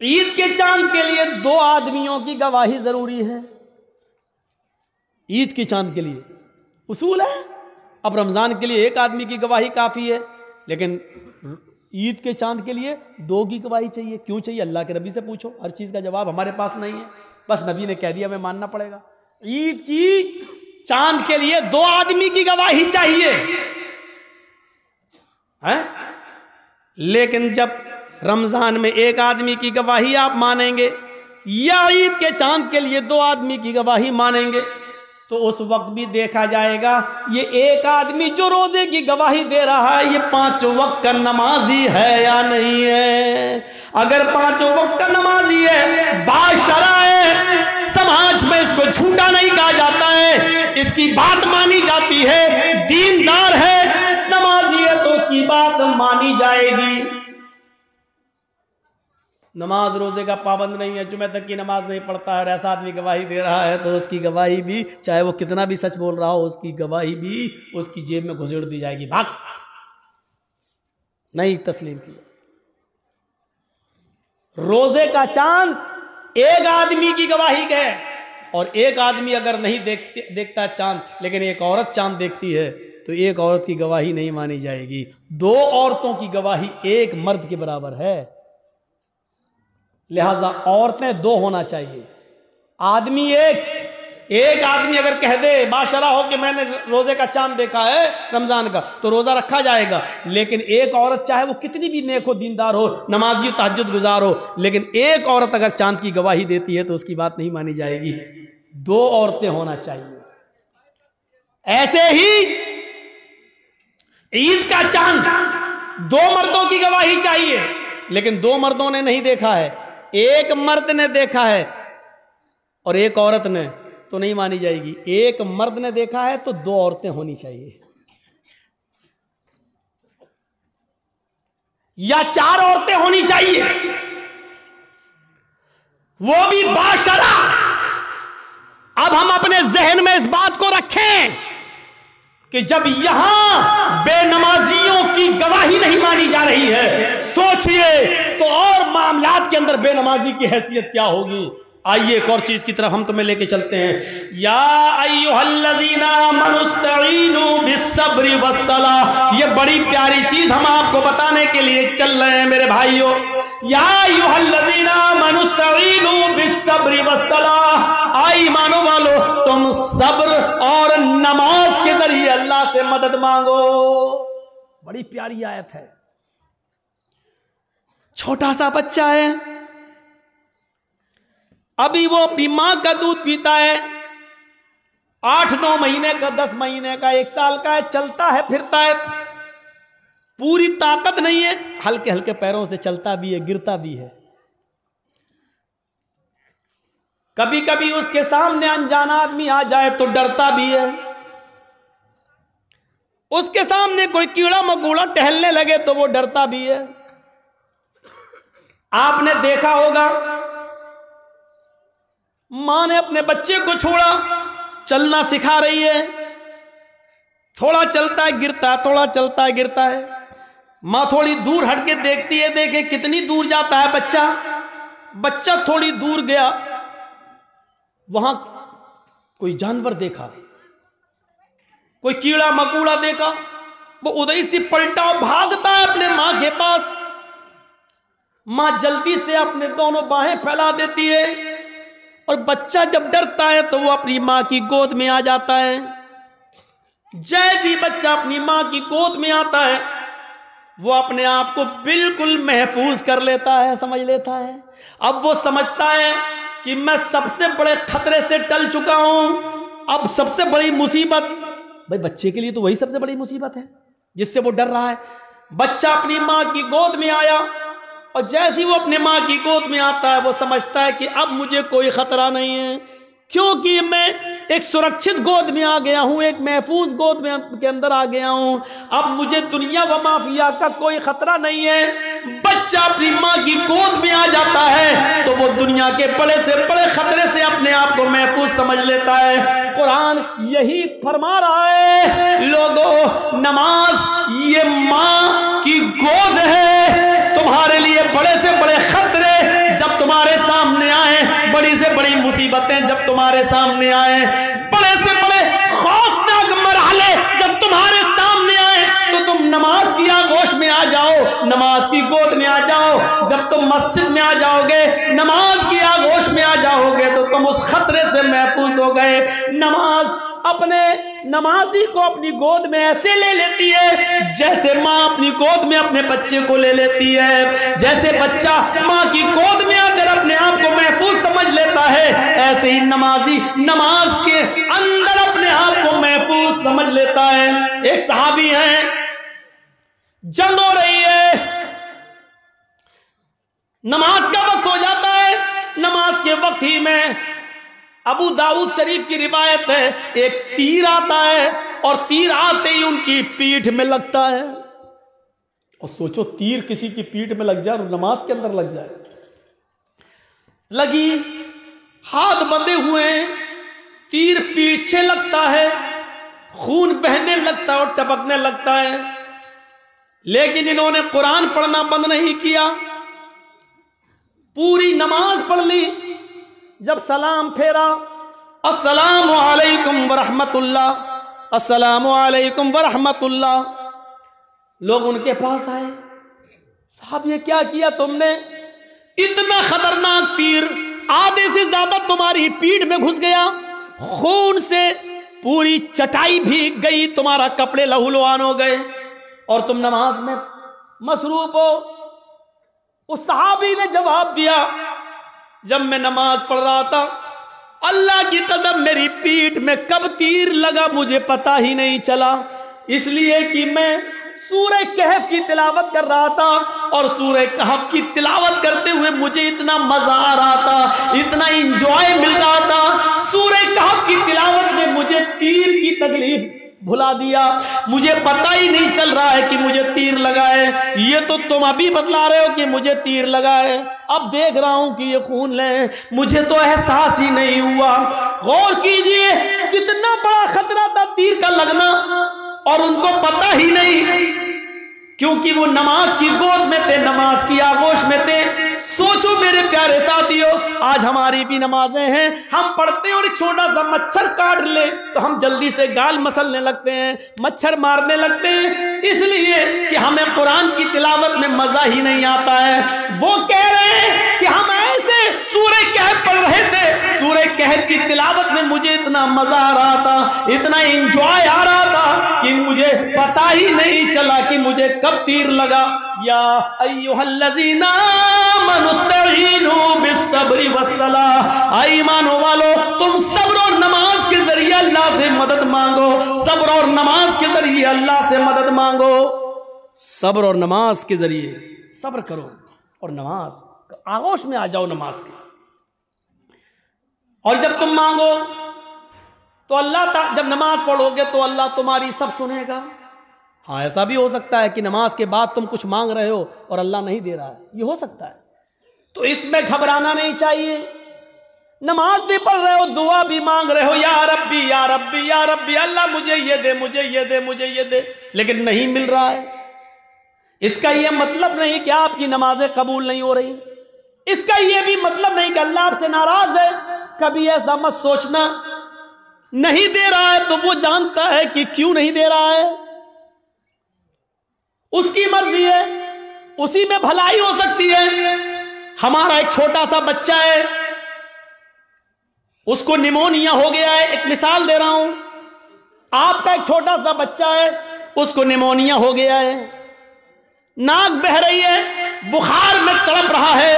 ईद के चांद के लिए 2 आदमियों की गवाही जरूरी है। ईद के चांद के लिए उसूल है। अब रमजान के लिए 1 आदमी की गवाही काफी है, लेकिन ईद के चांद के लिए 2 की गवाही चाहिए। क्यों चाहिए? अल्लाह के नबी से पूछो, हर चीज का जवाब हमारे पास नहीं है, बस नबी ने कह दिया, हमें मानना पड़ेगा। ईद की चांद के लिए 2 आदमी की गवाही चाहिए है? लेकिन जब रमजान में 1 आदमी की गवाही आप मानेंगे या ईद के चांद के लिए 2 आदमी की गवाही मानेंगे, तो उस वक्त भी देखा जाएगा ये 1 आदमी जो रोजे की गवाही दे रहा है ये 5 वक्त का नमाजी है या नहीं है। अगर 5 वक्त का नमाजी है, बाशरा है, समाज में इसको झूठा नहीं कहा जाता है, इसकी बात मानी जाती है, दीनदार है, नमाजी है, तो उसकी बात मानी जाएगी। नमाज रोजे का पाबंद नहीं है, जुमे तक की नमाज नहीं पढ़ता है और ऐसा आदमी गवाही दे रहा है, तो उसकी गवाही भी, चाहे वो कितना भी सच बोल रहा हो, उसकी गवाही भी उसकी जेब में घुसेड़ दी जाएगी। भाग, नहीं तस्लीम किया। रोजे का चांद 1 आदमी की गवाही है, और 1 आदमी अगर नहीं देखता चांद, लेकिन एक औरत चांद देखती है, तो 1 औरत की गवाही नहीं मानी जाएगी। 2 औरतों की गवाही 1 मर्द के बराबर है। लिहाजा औरतें 2 होना चाहिए, आदमी 1 आदमी अगर कह दे बाशरा हो कि मैंने रोजे का चांद देखा है रमजान का, तो रोजा रखा जाएगा। लेकिन 1 औरत, चाहे वो कितनी भी नेक हो, दीनदार हो, नमाजी, तहज्जुद गुजार हो, लेकिन 1 औरत अगर चांद की गवाही देती है तो उसकी बात नहीं मानी जाएगी। 2 औरतें होना चाहिए। ऐसे ही ईद का चांद 2 मर्दों की गवाही चाहिए, लेकिन 2 मर्दों ने नहीं देखा है, 1 मर्द ने देखा है और 1 औरत ने, तो नहीं मानी जाएगी। 1 मर्द ने देखा है तो 2 औरतें होनी चाहिए, या 4 औरतें होनी चाहिए, वो भी बाशरा। अब हम अपने जहन में इस बात को रखें कि जब यहां बेनमाजियों की गवाही नहीं मानी जा रही है, सोचिए तो और मामलात के अंदर बेनमाजी की हैसियत क्या होगी। आइए एक और चीज की तरफ हम तुम्हें लेके चलते हैं। या अय्युहल्लज़ीना आमनुस्तईनु बिस्सब्रि वस्सलाह, ये बड़ी प्यारी चीज हम आपको बताने के लिए चल रहे हैं मेरे भाइयों। या अय्युहल्लज़ीना आमनुस्तईनु बिस्सब्रि वस्सलाह, आई ईमानो वालो तुम सब्र और नमाज के जरिए अल्लाह से मदद मांगो। बड़ी प्यारी आयत है। छोटा सा बच्चा है, अभी वो अपनी मां का दूध पीता है, 8-9 महीने का, 10 महीने का, 1 साल का है, चलता है, फिरता है, पूरी ताकत नहीं है, हल्के हल्के पैरों से चलता भी है, गिरता भी है। कभी कभी उसके सामने अनजान आदमी आ जाए तो डरता भी है। उसके सामने कोई कीड़ा मकोड़ा टहलने लगे तो वो डरता भी है। आपने देखा होगा, मां ने अपने बच्चे को छोड़ा, चलना सिखा रही है, थोड़ा चलता है गिरता है, थोड़ा चलता है गिरता है। मां थोड़ी दूर हटके देखती है, देखे कितनी दूर जाता है बच्चा। बच्चा थोड़ी दूर गया, वहां कोई जानवर देखा, कोई कीड़ा मकोड़ा देखा, वो उधर से पलटा, भागता है अपने मां के पास। मां जल्दी से अपने दोनों बाहें फैला देती है, और बच्चा जब डरता है तो वो अपनी मां की गोद में आ जाता है। जैसे ही बच्चा अपनी मां की गोद में आता है, वो अपने आप को बिल्कुल महफूज कर लेता है, समझ लेता है। अब वो समझता है कि मैं सबसे बड़े खतरे से टल चुका हूं, अब सबसे बड़ी मुसीबत, भाई बच्चे के लिए तो वही सबसे बड़ी मुसीबत है जिससे वो डर रहा है। बच्चा अपनी मां की गोद में आया, और जैसे ही वो अपने मां की गोद में आता है, वो समझता है कि अब मुझे कोई खतरा नहीं है, क्योंकि मैं एक सुरक्षित गोद में आ गया हूं, एक महफूज गोद में के अंदर आ गया हूं। अब मुझे दुनिया व माफिया का कोई खतरा नहीं है। बच्चा अपनी मां की गोद में आ जाता है तो वो दुनिया के बड़े से बड़े खतरे से अपने आप को महफूज समझ लेता है। कुरान यही फरमा रहा है, लोगों नमाज ये मां की गोद है, तुम्हारे लिए बड़े से बड़े खतरे जब तुम मस्जिद में आ जाओगे, नमाज की आगोश में आ जाओगे तो तुम उस खतरे से महफूज हो गए। नमाज अपने नमाजी को अपनी गोद में ऐसे ले लेती है जैसे माँ अपनी गोद में अपने बच्चे को ले लेती है। जैसे बच्चा माँ की गोद में आकर अपने आप को महफूज समझ लेता है, ऐसे ही नमाजी नमाज के अंदर अपने आप को महफूज समझ लेता है। एक सहाबी हैं, जंग हो रही है, नमाज का वक्त हो जाता है। नमाज के वक्त ही में अबू दाऊद शरीफ की रिवायत है, एक तीर आता है और तीर आते ही उनकी पीठ में लगता है। और सोचो, तीर किसी की पीठ में लग जाए और नमाज के अंदर लग जाए। लगी, हाथ बंधे हुए हैं, तीर पीछे लगता है, खून बहने लगता है और टपकने लगता है। लेकिन इन्होंने कुरान पढ़ना बंद नहीं किया, पूरी नमाज पढ़ ली। जब सलाम फेरा, अस्सलामु अलैकुम वरहमतुल्लाह, अस्सलामु अलैकुम वरहमतुल्लाह, लोग उनके पास आए, साहब ये क्या किया तुमने? इतना खतरनाक तीर आधे से ज्यादा तुम्हारी पीठ में घुस गया, खून से पूरी चटाई भीग गई, तुम्हारा कपड़े लहूलुहान हो गए और तुम नमाज में मसरूफ हो। उस सहाबी ने जवाब दिया, जब मैं नमाज पढ़ रहा था, अल्लाह की कसम मेरी पीठ में कब तीर लगा मुझे पता ही नहीं चला, इसलिए कि मैं सूरह कहफ की तिलावत कर रहा था और सूरह कहफ की तिलावत करते हुए मुझे इतना मजा आ रहा था, इतना इंजॉय मिल रहा था। सूरह कहफ की तिलावत में मुझे तीर की तकलीफ भुला दिया, मुझे पता ही नहीं चल रहा है कि मुझे तीर लगा है। ये तो तुम अभी बतला रहे हो कि मुझे तीर लगा है, अब देख रहा हूं कि ये खून है, मुझे तो एहसास ही नहीं हुआ। गौर कीजिए, कितना बड़ा खतरा था तीर का लगना और उनको पता ही नहीं, क्योंकि वो नमाज की गोद में थे, नमाज की आगोश में थे। सोचो मेरे प्यारे साथियों, आज हमारी भी नमाजें हैं, हम पढ़ते हैं और एक छोटा सा मच्छर काट ले तो हम जल्दी से गाल मसलने लगते हैं, मच्छर मारने लगते हैं, इसलिए कि हमें कुरान की तिलावत में मजा ही नहीं आता है। वो कह रहे हैं कि हम ऐसे सूरह कहफ पढ़ रहे थे, सूरह कहफ की तिलावत में मुझे इतना मजा आ रहा था, इतना एंजॉय आ रहा था कि मुझे पता ही नहीं चला कि मुझे कब तीर लगा। या अय्युहल्लज़ीना आमनुस्तईनु बिस्सब्रि वस्सलाह, ईमानो वालो तुम सब्र और नमाज के जरिए अल्लाह से मदद मांगो, सब्र और नमाज के जरिए अल्लाह से मदद मांगो, सब्र और नमाज के जरिए सब्र करो और नमाज आगोश में आ जाओ नमाज के। और जब तुम मांगो तो अल्लाह, जब नमाज पढ़ोगे तो अल्लाह तुम्हारी सब सुनेगा। हाँ, ऐसा भी हो सकता है कि नमाज के बाद तुम कुछ मांग रहे हो और अल्लाह नहीं दे रहा है, ये हो सकता है, तो इसमें घबराना नहीं चाहिए। नमाज भी पढ़ रहे हो, दुआ भी मांग रहे हो, या रब्बी या रब्बी या रब्बी, अल्लाह मुझे ये दे, मुझे ये दे, मुझे ये दे, लेकिन नहीं मिल रहा है, इसका यह मतलब नहीं कि आपकी नमाजें कबूल नहीं हो रही, इसका यह भी मतलब नहीं कि अल्लाह आपसे नाराज है। कभी ऐसा मत सोचना, नहीं दे रहा है तो वो जानता है कि क्यों नहीं दे रहा है, उसकी मर्जी है, उसी में भलाई हो सकती है। हमारा एक छोटा सा बच्चा है, उसको निमोनिया हो गया है, एक मिसाल दे रहा हूं, आपका एक छोटा सा बच्चा है, उसको निमोनिया हो गया है, नाक बह रही है, बुखार में तड़प रहा है,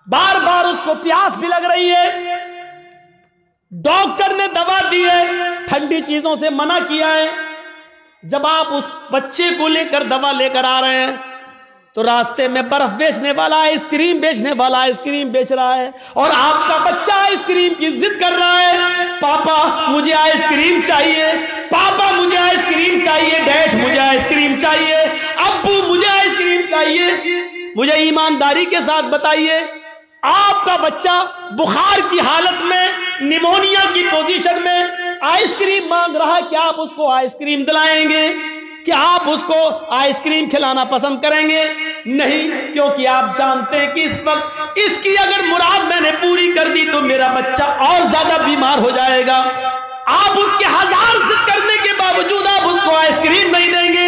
बार बार उसको प्यास भी लग रही है, डॉक्टर ने दवा दी है, ठंडी चीजों से मना किया है। जब आप उस बच्चे को लेकर दवा लेकर आ रहे हैं तो रास्ते में बर्फ बेचने वाला आइसक्रीम बेचने वाला आइसक्रीम बेच रहा है और आपका बच्चा आइसक्रीम की जिद कर रहा है, पापा मुझे आइसक्रीम चाहिए, पापा मुझे आइसक्रीम चाहिए, डैड मुझे आइसक्रीम चाहिए, अब्बू मुझे आइसक्रीम चाहिए। मुझे ईमानदारी के साथ बताइए, आपका बच्चा बुखार की हालत में, निमोनिया की पोजीशन में आइसक्रीम मांग रहा है, क्या आप उसको आइसक्रीम दिलाएंगे? क्या आप उसको आइसक्रीम खिलाना पसंद करेंगे? नहीं, क्योंकि आप जानते हैं कि इस वक्त इसकी अगर मुराद मैंने पूरी कर दी तो मेरा बच्चा और ज्यादा बीमार हो जाएगा। आप उसके हजार जिद करने के बावजूद आप उसको आइसक्रीम नहीं देंगे,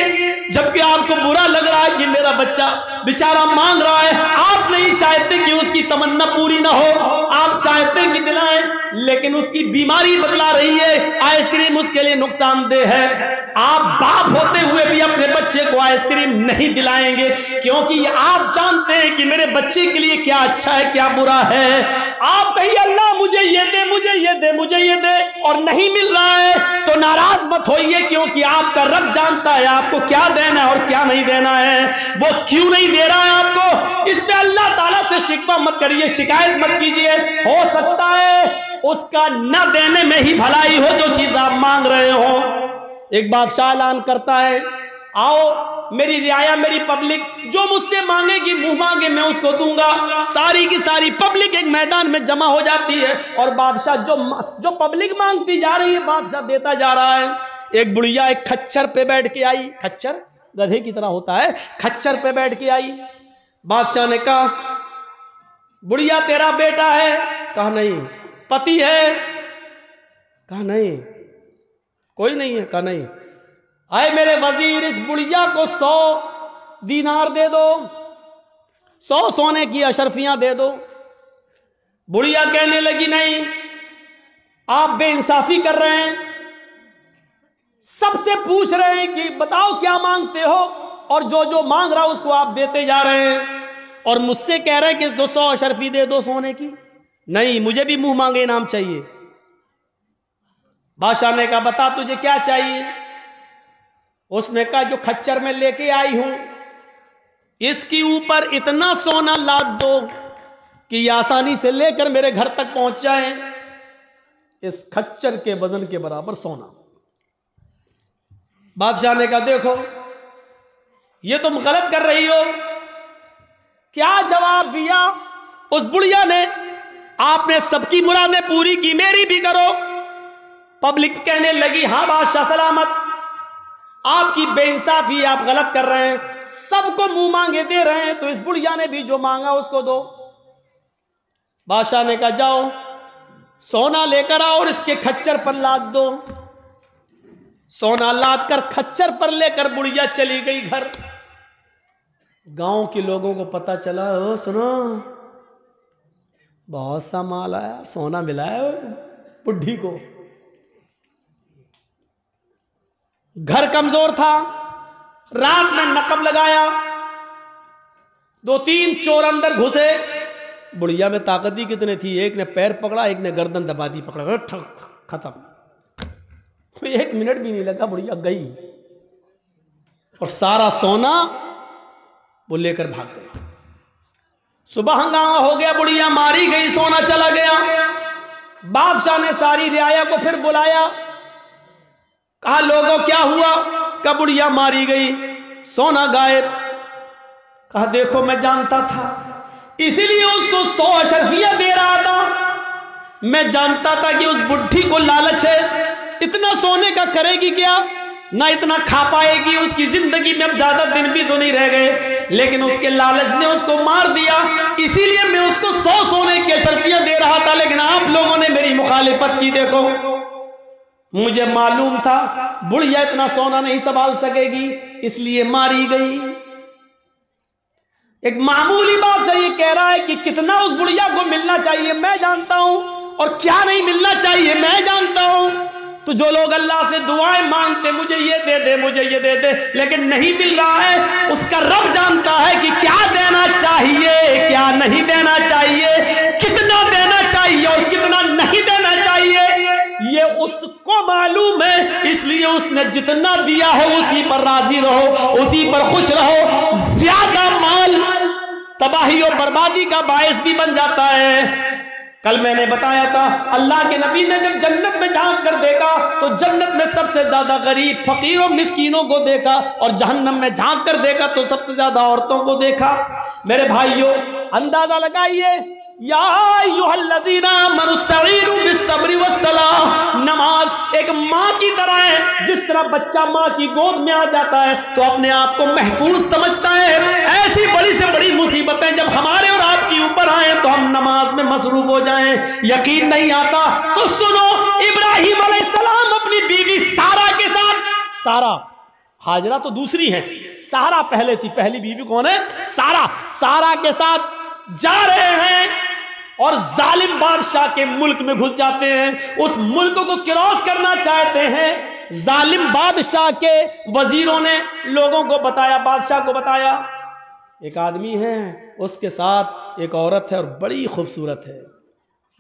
जबकि आपको बुरा लग रहा है कि मेरा बच्चा बेचारा मांग रहा है। आप नहीं चाहते कि उसकी तमन्ना पूरी ना हो, आप चाहते हैं कि दिलाएं, लेकिन उसकी बीमारी बतला रही है आइसक्रीम उसके लिए नुकसानदेह है। आप बाप होते हुए भी अपने बच्चे को आइसक्रीम नहीं दिलाएंगे, क्योंकि आप जानते हैं कि मेरे बच्चे के लिए क्या अच्छा है क्या बुरा है। आप कहिए अल्लाह मुझे ये दे, मुझे ये दे, मुझे ये दे, और नहीं मिल रहा है तो नाराज मत होइए, क्योंकि आपका रब जानता है आपको क्या देना है और क्या नहीं देना है। वो क्यों नहीं दे रहा है आपको, इस पे अल्लाह ताला से शिकवा मत करिए, शिकायत मत कीजिए। हो सकता है उसका न देने में ही भलाई हो जो चीज आप मांग रहे हो। एक बादशाह ऐलान करता है, आओ मेरी रियाया, मेरी पब्लिक, जो मुझसे मांगेगी मुंह मांगे मैं उसको दूंगा। सारी की सारी पब्लिक एक मैदान में जमा हो जाती है और बादशाह जो पब्लिक मांगती जा रही है बादशाह देता जा रहा है। एक बुढ़िया एक खच्चर पे बैठ के आई, खच्चर गधे की तरह होता है, खच्चर पे बैठ के आई। बादशाह ने कहा बुढ़िया तेरा बेटा है? कहा नहीं। पति है? कहा नहीं। कोई नहीं है? कहा नहीं। आए मेरे वजीर, इस बुढ़िया को 100 दीनार दे दो, 100 सोने की अशरफियां दे दो। बुढ़िया कहने लगी नहीं, आप बेइंसाफी कर रहे हैं, सबसे पूछ रहे हैं कि बताओ क्या मांगते हो, और जो जो मांग रहा उसको आप देते जा रहे हैं, और मुझसे कह रहे हैं कि 200 अशरफी दे दो सोने की। नहीं, मुझे भी मुंह मांगे इनाम चाहिए। बादशाह ने कहा बता तुझे क्या चाहिए? उसने कहा जो खच्चर में लेके आई हूं इसके ऊपर इतना सोना लाद दो कि ये आसानी से लेकर मेरे घर तक पहुंच जाए, इस खच्चर के वजन के बराबर सोना। बादशाह ने कहा देखो ये तुम गलत कर रही हो। क्या जवाब दिया उस बुढ़िया ने, आपने सबकी मुरादें पूरी की, मेरी भी करो। पब्लिक कहने लगी हाँ बादशाह सलामत, आपकी बेइंसाफी, आप गलत कर रहे हैं, सबको मुंह मांगे दे रहे हैं, तो इस बुढ़िया ने भी जो मांगा उसको दो। बादशाह ने कहा जाओ सोना लेकर आओ और इसके खच्चर पर लाद दो। सोना लाद कर खच्चर पर लेकर बुढ़िया चली गई घर। गांव के लोगों को पता चला, ओ सुनो बहुत सा माल आया, सोना मिला है बुढ़ी को। घर कमजोर था, रात में नकब लगाया, 2-3 चोर अंदर घुसे। बुढ़िया में ताकत ही कितने थी, एक ने पैर पकड़ा, एक ने गर्दन दबा दी, पकड़ा खत्म। 1 मिनट भी नहीं लगा, बुढ़िया गई और सारा सोना वो लेकर भाग गए। सुबह हंगामा हो गया, बुढ़िया मारी गई, सोना चला गया। बादशाह ने सारी रियाया को फिर बुलाया, कहा लोगों क्या हुआ? कहा बुढ़िया मारी गई, सोना गायब। कहा देखो मैं जानता था, इसीलिए उसको 100 अशरफियां दे रहा था। मैं जानता था कि उस बुढ़ी को लालच है, इतना सोने का करेगी क्या, ना इतना खा पाएगी, उसकी जिंदगी में अब ज्यादा दिन भी तो नहीं रह गए, लेकिन उसके लालच ने उसको मार दिया। इसीलिए मैं उसको 100 सोने की अशरफियां दे रहा था, लेकिन आप लोगों ने मेरी मुखालिफत की। देखो मुझे मालूम था बुढ़िया इतना सोना नहीं संभाल सकेगी, इसलिए मारी गई। एक मामूली बात से ये कह रहा है कि कितना उस बुढ़िया को मिलना चाहिए मैं जानता हूं, और क्या नहीं मिलना चाहिए मैं जानता हूं। तो जो लोग अल्लाह से दुआएं मांगते मुझे ये दे दे, मुझे ये दे दे, लेकिन नहीं मिल रहा है, उसका रब जानता है कि क्या देना चाहिए क्या नहीं देना चाहिए, कितना देना चाहिए और कितना नहीं देना चाहिए, ये उसको मालूम है। इसलिए उसने जितना दिया है उसी पर राजी रहो, उसी पर खुश रहो। ज्यादा माल तबाही और बर्बादी का बायस भी बन जाता है। कल मैंने बताया था अल्लाह के नबी ने जब जन्नत में झांक कर देखा तो जन्नत में सबसे ज्यादा गरीब, फकीर और मिस्कीनों को देखा, और जहन्नम में झांक कर देखा तो सबसे ज्यादा औरतों को देखा। मेरे भाइयों अंदाजा लगाइए, या अय्युहल्लज़ीना आमनू इस्तईनु बिस्सब्रि वस्सलाह। नमाज एक माँ की तरह है, जिस तरह बच्चा माँ की गोद में आ जाता है तो अपने आप को महफूज समझता है। ऐसी बड़ी से बड़ी मुसीबतें जब हमारे और आपके ऊपर आए तो हम नमाज में मसरूफ हो जाएं, यकीन नहीं आता तो सुनो, इब्राहिम अलैहिस्सलाम अपनी बीवी सारा के साथ, सारा हाजरा तो दूसरी है, सारा पहले थी। पहली बीवी कौन है? सारा। सारा के साथ जा रहे हैं और जालिम बादशाह के मुल्क में घुस जाते हैं। उस मुल्क को क्रॉस करना चाहते हैं। जालिम बादशाह के वजीरों ने लोगों को बताया, बादशाह को बताया, एक आदमी है, उसके साथ एक औरत है और बड़ी खूबसूरत है।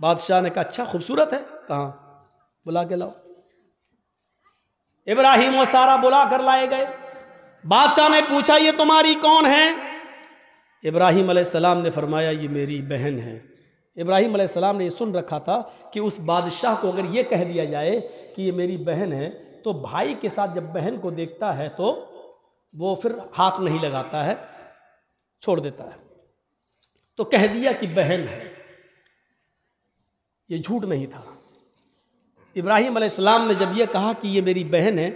बादशाह ने कहा अच्छा खूबसूरत है, कहाँ? बुला के लाओ। इब्राहिम और सारा बुला कर लाए गए। बादशाह ने पूछा ये तुम्हारी कौन है? इब्राहिम अलैहिस्सलाम ने फरमाया ये मेरी बहन है। इब्राहिम अलैहिस्सलाम ने ये सुन रखा था कि उस बादशाह को अगर ये कह दिया जाए कि ये मेरी बहन है तो भाई के साथ जब बहन को देखता है तो वो फिर हाथ नहीं लगाता है, छोड़ देता है। तो कह दिया कि बहन है। ये झूठ नहीं था। इब्राहिम अलैहिस्सलाम ने जब ये कहा कि ये मेरी बहन है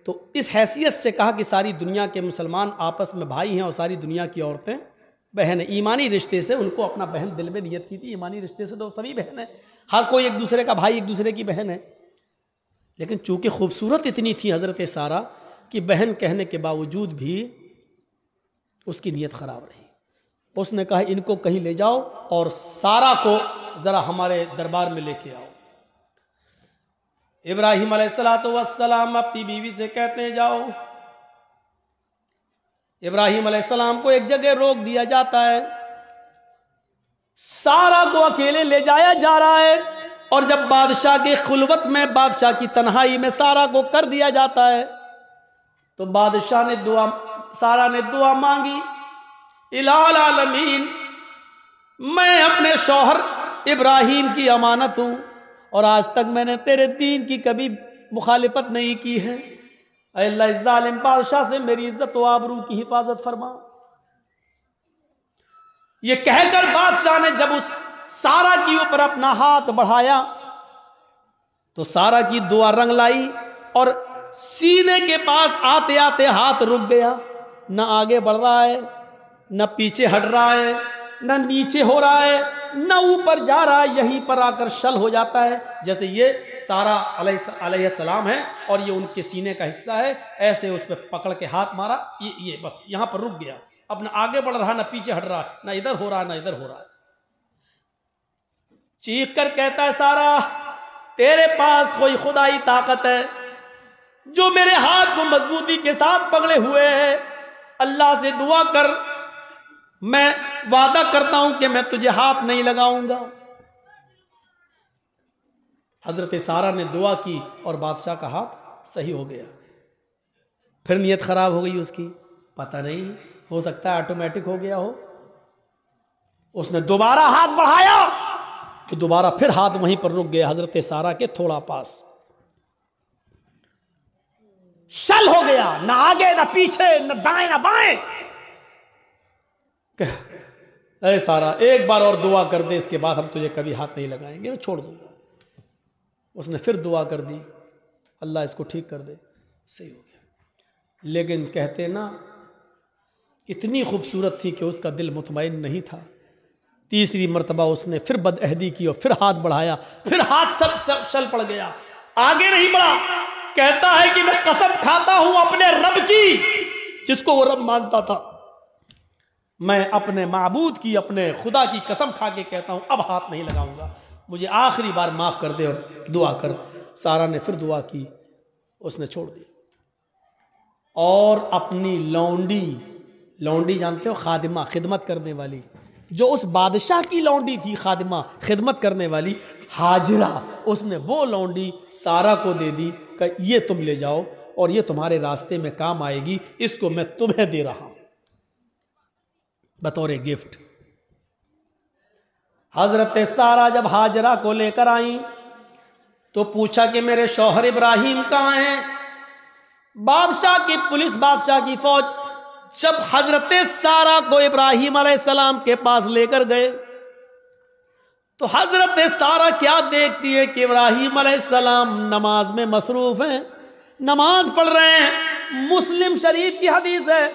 तो इस हैसियत से कहा कि सारी दुनिया के मुसलमान आपस में भाई हैं और सारी दुनिया की औरतें बहन है। ईमानी रिश्ते से उनको अपना बहन दिल में नियत की थी। ईमानी रिश्ते से तो सभी बहन है, हर कोई एक दूसरे का भाई, एक दूसरे की बहन है। लेकिन चूंकि खूबसूरत इतनी थी हजरत सारा कि बहन कहने के बावजूद भी उसकी नीयत खराब रही। उसने कहा इनको कहीं ले जाओ और सारा को जरा हमारे दरबार में लेके आओ। इब्राहिम अलैहिस्सलातु वस्सलाम अपनी बीवी से कहते हैं जाओ। इब्राहिम अलैहिस्सलाम को एक जगह रोक दिया जाता है, सारा को अकेले ले जाया जा रहा है और जब बादशाह की खुलवत में, बादशाह की तन्हाई में सारा को कर दिया जाता है तो बादशाह ने सारा ने दुआ मांगी, इलाल आलमीन मैं अपने शौहर इब्राहिम की अमानत हूं और आज तक मैंने तेरे दीन की कभी मुखालिफत नहीं की है। अल्लाह इस जालिम बादशाह से मेरी इज्जत व आबरू की हिफाजत फरमा। ये कहकर बादशाह ने जब उस सारा के ऊपर अपना हाथ बढ़ाया तो सारा की दुआ रंग लाई और सीने के पास आते आते हाथ रुक गया। न आगे बढ़ रहा है, न पीछे हट रहा है, न नीचे हो रहा है, न ऊपर जा रहा है, यहीं पर आकर शल हो जाता है। जैसे ये सारा अलैहिस्सलाम है और ये उनके सीने का हिस्सा है, ऐसे उस पर पकड़ के हाथ मारा, ये बस यहां पर रुक गया। अब न आगे बढ़ रहा, न पीछे हट रहा, न इधर हो रहा, न इधर हो रहा है। चीख कर कहता है सारा तेरे पास कोई खुदाई ताकत है जो मेरे हाथ को मजबूती के साथ पकड़े हुए है? अल्लाह से दुआ कर, मैं वादा करता हूं कि मैं तुझे हाथ नहीं लगाऊंगा। हजरत सारा ने दुआ की और बादशाह का हाथ सही हो गया। फिर नीयत खराब हो गई उसकी, पता नहीं, हो सकता है ऑटोमेटिक हो गया हो। उसने दोबारा हाथ बढ़ाया तो दोबारा फिर हाथ वहीं पर रुक गया, हजरत सारा के थोड़ा पास। शल हो गया, ना आगे ना पीछे, न दाएं ना बाएं। अरे सारा एक बार और दुआ कर दे, इसके बाद हम तुझे कभी हाथ नहीं लगाएंगे, मैं छोड़ दूंगा। उसने फिर दुआ कर दी, अल्लाह इसको ठीक कर दे, सही हो गया। लेकिन कहते ना इतनी खूबसूरत थी कि उसका दिल मुतमईन नहीं था। तीसरी मर्तबा उसने फिर बदअहदी की और फिर हाथ बढ़ाया, फिर हाथ सब चल पड़ गया, आगे नहीं बढ़ा। कहता है कि मैं कसम खाता हूं अपने रब की, जिसको वो रब मानता था, मैं अपने माबूद की, अपने खुदा की कसम खा के कहता हूं अब हाथ नहीं लगाऊंगा, मुझे आखिरी बार माफ कर दे और दुआ कर। सारा ने फिर दुआ की, उसने छोड़ दी और अपनी लौंडी जानते हो, खादिमा, खिदमत करने वाली, जो उस बादशाह की लौंडी थी, खादिमा, खिदमत करने वाली हाजरा, उसने वो लौंडी सारा को दे दी कि ये तुम ले जाओ और ये तुम्हारे रास्ते में काम आएगी, इसको मैं तुम्हें दे रहा हूं बतौर गिफ्ट। हजरत सारा जब हाजरा को लेकर आई तो पूछा कि मेरे शौहर इब्राहिम कहां हैं? बादशाह की पुलिस, बादशाह की फौज जब हजरत सारा को इब्राहिम अलैहिस्सलाम के पास लेकर गए तो हजरत सारा क्या देखती है कि इब्राहिम अलैहिस्सलाम नमाज में मसरूफ हैं, नमाज पढ़ रहे हैं। मुस्लिम शरीफ की हदीस है,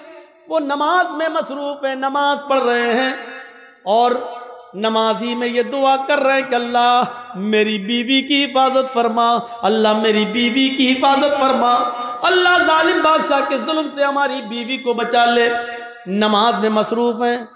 वो नमाज में मसरूफ है, नमाज पढ़ रहे हैं और नमाजी में ये दुआ कर रहे हैं कि अल्लाह मेरी बीवी की हिफाजत फरमा, अल्लाह मेरी बीवी की हिफाजत फरमा। अल्लाह जालिम बादशाह के जुल्म से हमारी बीवी को बचा ले। नमाज में मसरूफ हैं।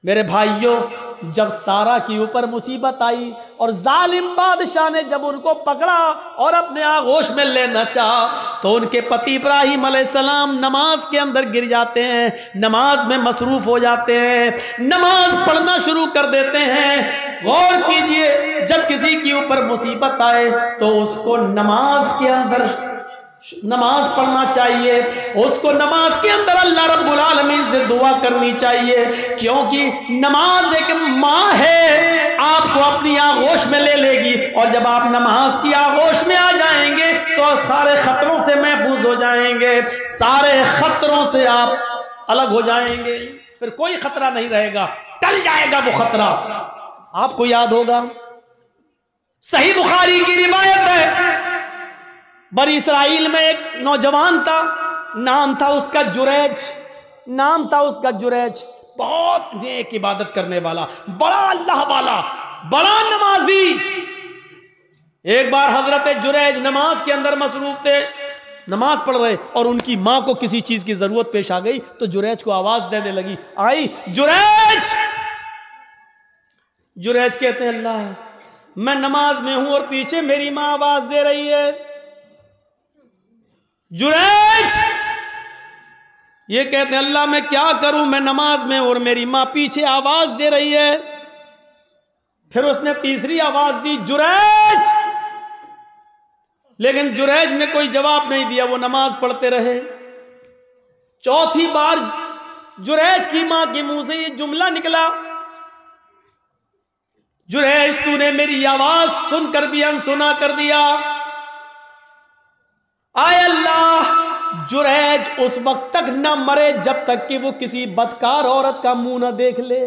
मेरे भाइयों, जब सारा के ऊपर मुसीबत आई और जालिम बादशाह ने जब उनको पकड़ा और अपने आगोश में लेना चाहा, तो उनके पति इब्राहिम अलैहिस्सलाम नमाज के अंदर गिर जाते हैं, नमाज में मसरूफ हो जाते हैं, नमाज पढ़ना शुरू कर देते हैं। गौर कीजिए, जब किसी के ऊपर मुसीबत आए तो उसको नमाज के अंदर नमाज पढ़ना चाहिए, उसको नमाज के अंदर अल्लाह रब्बुल आलमीन से दुआ करनी चाहिए, क्योंकि नमाज एक माँ है, आपको अपनी आगोश में ले लेगी। और जब आप नमाज की आगोश में आ जाएंगे तो सारे खतरों से महफूज हो जाएंगे, सारे खतरों से आप अलग हो जाएंगे, फिर कोई खतरा नहीं रहेगा, टल जाएगा वो खतरा। आपको याद होगा, सही बुखारी की रिवायत है, बनी इस्राइल में एक नौजवान था, नाम था उसका जुरैज, नाम था उसका जुरैज। बहुत नेक इबादत करने वाला, बड़ा अल्लाह वाला, बड़ा नमाजी। एक बार हजरत जुरैज नमाज के अंदर मसरूफ थे, नमाज पढ़ रहे, और उनकी मां को किसी चीज की जरूरत पेश आ गई तो जुरैज को आवाज देने लगी, आई जुरैज। जुरैज कहते हैं, अल्लाह मैं नमाज में हूं और पीछे मेरी मां आवाज दे रही है। जुरैज ये कहते हैं, अल्लाह मैं क्या करूं, मैं नमाज में और मेरी मां पीछे आवाज दे रही है। फिर उसने तीसरी आवाज दी, जुरैज, लेकिन जुरैज ने कोई जवाब नहीं दिया, वो नमाज पढ़ते रहे। चौथी बार जुरैज की मां के मुंह से ये जुमला निकला, जुरैज तूने मेरी आवाज सुनकर भी अनसुना कर दिया। आय अल्लाह, जुरैज उस वक्त तक न मरे जब तक कि वो किसी बदकार औरत का मुंह न देख ले।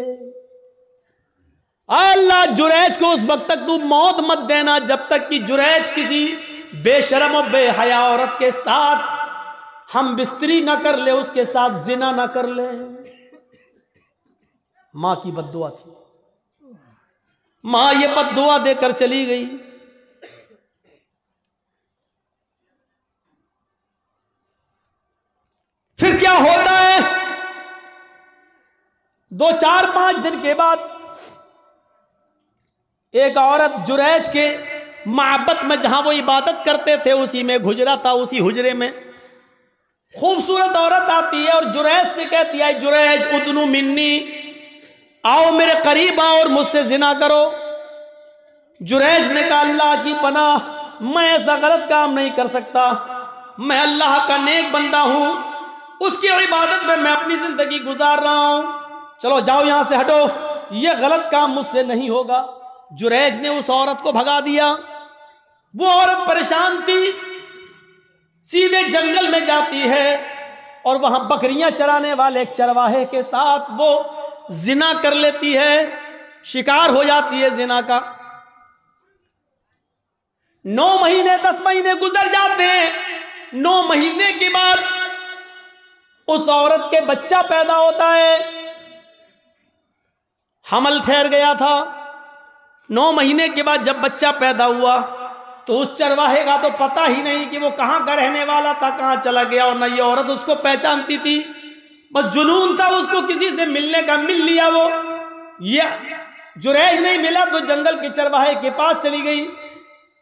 आय अल्लाह, जुरैज को उस वक्त तक तू मौत मत देना जब तक कि जुरैज किसी बेशरम और बेहया औरत के साथ हम बिस्तरी न कर ले, उसके साथ जिना न कर ले। मां की बद्दुआ थी, मां ये बद्दुआ देकर चली गई। फिर क्या होता है, 2, 4, 5 दिन के बाद एक औरत जुरैज के माबत में, जहां वो इबादत करते थे उसी में गुजरा था, उसी हुजरे में खूबसूरत औरत आती है और जुरैज से कहती है, जुरैज उदनु मिन्नी, आओ मेरे करीब आओ और मुझसे जिना करो। जुरैज ने कहा, अल्लाह की पनाह, मैं ऐसा गलत काम नहीं कर सकता, मैं अल्लाह का नेक बंदा हूं, उसकी इबादत में मैं अपनी जिंदगी गुजार रहा हूं, चलो जाओ यहां से हटो, यह गलत काम मुझसे नहीं होगा। जुरैज ने उस औरत को भगा दिया। वो औरत परेशान थी, सीधे जंगल में जाती है और वहां बकरियां चराने वाले एक चरवाहे के साथ वो जिना कर लेती है, शिकार हो जाती है जिना का। 9 महीने 10 महीने गुजर जाते हैं। 9 महीने के बाद उस औरत के बच्चा पैदा होता है, हमल ठहर गया था। 9 महीने के बाद जब बच्चा पैदा हुआ तो उस चरवाहे का तो पता ही नहीं कि वो कहां का रहने वाला था, कहां चला गया, और न ये औरत उसको पहचानती थी। बस जुनून था उसको किसी से मिलने का, मिल लिया वो। ये जुरैज नहीं मिला तो जंगल के चरवाहे के पास चली गई,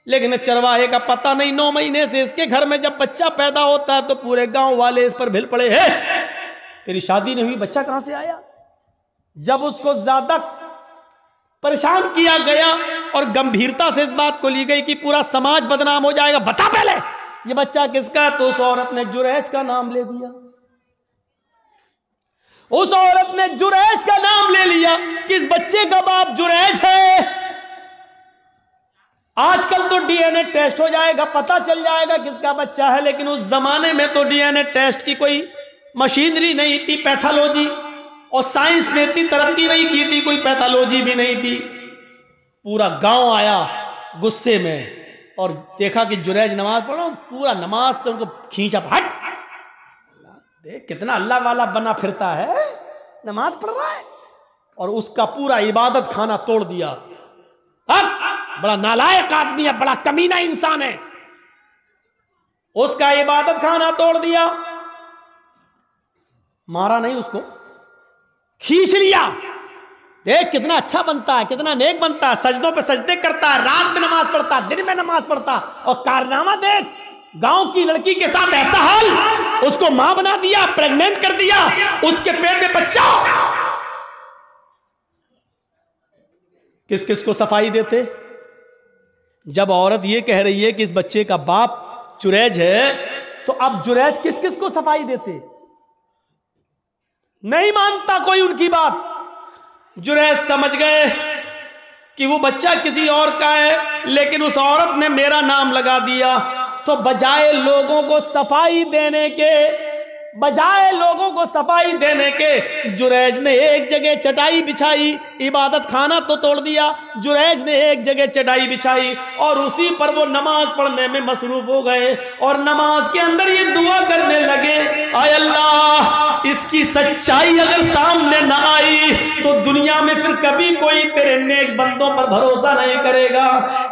लेकिन चरवाहे का पता नहीं। 9 महीने से इसके घर में जब बच्चा पैदा होता है तो पूरे गांव वाले इस पर भिल पड़े, है तेरी शादी नहीं हुई, बच्चा कहां से आया। जब उसको ज्यादा परेशान किया गया और गंभीरता से इस बात को ली गई कि पूरा समाज बदनाम हो जाएगा, बता पहले ये बच्चा किसका है, तो उस औरत ने जुरैज का नाम ले दिया। उस औरत ने जुरैज का नाम ले लिया कि इस बच्चे का बाप जुरैज है। आजकल तो डीएनए टेस्ट हो जाएगा, पता चल जाएगा किसका बच्चा है, लेकिन उस जमाने में तो डीएनए टेस्ट की कोई मशीनरी नहीं थी, पैथोलॉजी और साइंस ने इतनी तरक्की नहीं की थी, कोई पैथोलॉजी भी नहीं थी। पूरा गांव आया गुस्से में और देखा कि जुरैज नमाज पढ़ रहा, पूरा नमाज से उनको खींचा, हट देख कितना अल्लाह वाला बना फिरता है, नमाज पढ़ रहा है, और उसका पूरा इबादत खाना तोड़ दिया। अब बड़ा नालायक आदमी है, बड़ा कमीना इंसान है। उसका इबादत खाना तोड़ दिया, मारा नहीं, उसको खींच लिया। देख कितना अच्छा बनता है, कितना नेक बनता है, सजदों पे सजदे करता है, रात में नमाज पढ़ता, दिन में नमाज पढ़ता, और कारनामा देख, गांव की लड़की के साथ ऐसा हाल, उसको मां बना दिया, प्रेग्नेंट कर दिया, उसके पेट में बच्चा। किस किस को सफाई देते? जब औरत ये कह रही है कि इस बच्चे का बाप जुरैज है, तो अब जुरैज किस किस को सफाई देते? नहीं मानता कोई उनकी बात। जुरैज समझ गए कि वो बच्चा किसी और का है, लेकिन उस औरत ने मेरा नाम लगा दिया। तो बजाय लोगों को सफाई देने के, जुरैज ने एक जगह चटाई बिछाई, इबादत खाना तो तोड़ दिया, जुरैज ने एक जगह चटाई बिछाई और उसी पर वो नमाज पढ़ने में मसरूफ हो गए। और नमाज के अंदर ये दुआ करने लगे, आय अल्लाह, इसकी सच्चाई अगर सामने न आई तो दुनिया में फिर कभी कोई तेरे नेक बंदों पर भरोसा नहीं करेगा,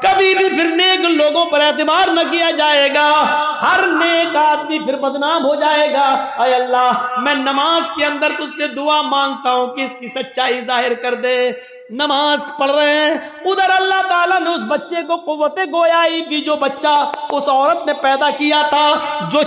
कभी भी फिर नेक लोगों पर एतबार न किया जाएगा, हर नेक आदमी फिर बदनाम हो जाएगा। आय अल्लाह, मैं नमाज के अंदर तुझसे दुआ मांगता हूं कि इसकी सच्चाई जाहिर कर दे। नमाज पढ़ रहे हैं, उधर अल्लाह ताला ने उस बच्चे को कुव्वते गोयाई की, जो बच्चा उस औरत ने पैदा किया था, जो